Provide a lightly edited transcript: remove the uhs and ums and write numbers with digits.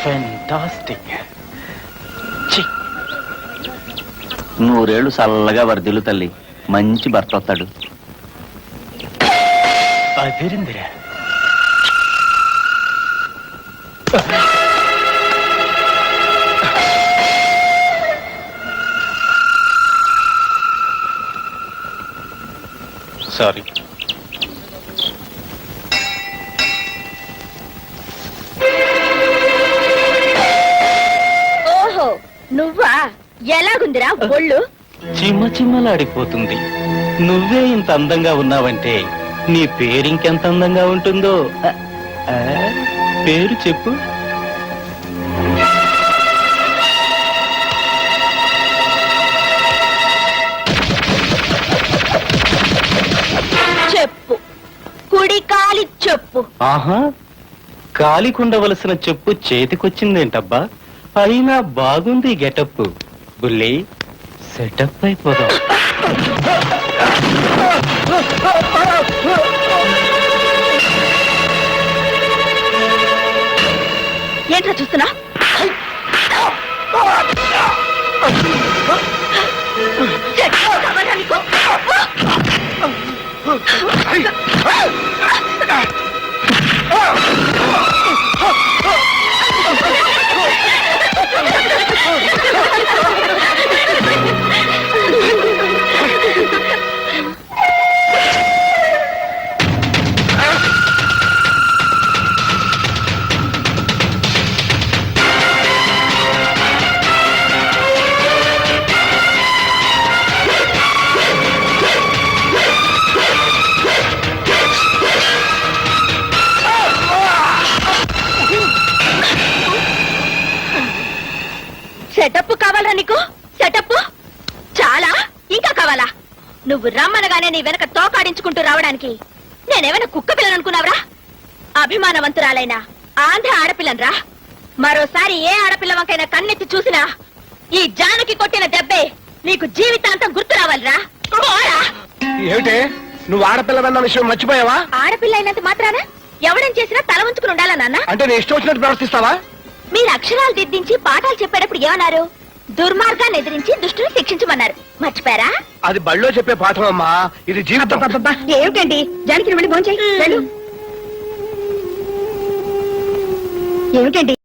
Fantastic. 100 ఏళ్ళు చల్లగా వర్ధిల్లు తల్లి. మంచి భర్త వస్తాడు. అదిరిందిరా. సారీ. ఓహో, నువ్వా? ఎలాగుందిరా ఒళ్ళు? చిమ్మ చిమ్మలాడిపోతుంది. నువ్వే ఇంత అందంగా ఉన్నావంటే నీ పేరు ఇంకెంత అందంగా ఉంటుందో. పేరు చెప్పు. చెప్పు, కుడి కాలి చెప్పు. ఆహా, కాలికుండవలసిన చెప్పు చేతికొచ్చిందేంటబ్బా? అయినా బాగుంది గెటప్. బుల్లి, సెటప్ అయిపోదాం. ఏంట్రా చూస్తున్నా? సెటప్ కావాలా నీకు? సెటప్ చాలా, ఇంకా కావాలా? నువ్వు రమ్మనగానే నీ వెనక తోకాడించుకుంటూ రావడానికి నేనేమైనా కుక్క పిల్లని అనుకున్నావురా? అభిమానవంతురాలైన ఆంధ్ర ఆడపిల్లనరా. మరోసారి ఏ ఆడపిల్ల వంకైనా కన్నెత్తి చూసినా ఈ జానకి కొట్టిన దెబ్బే నీకు జీవితాంతం గుర్తు రావాలిరా. ఏమిటే నువ్వు ఆడపిల్లవన్న విషయం మర్చిపోయావా? ఆడపిల్ల అయినంత మాత్రాన ఎవడేం చేసినా తల ఉంచుకుని ఉండాలా నాన్న? అంటే నీ ఇష్టం వచ్చినట్టు ప్రవర్తిస్తావా? మీరు అక్షరాలు దిద్దించి పాఠాలు చెప్పేటప్పుడు ఏమన్నారు? దుర్మార్గాన్ని ఎదిరించి దుష్టుని శిక్షించమన్నారు. మర్చిపోయారా? అది బళ్ళో చెప్పే పాఠం అమ్మా, ఇది జీవితం. ఏమిటండి, జానకి వెళ్ళి భోంచేయి. ఏమిటండి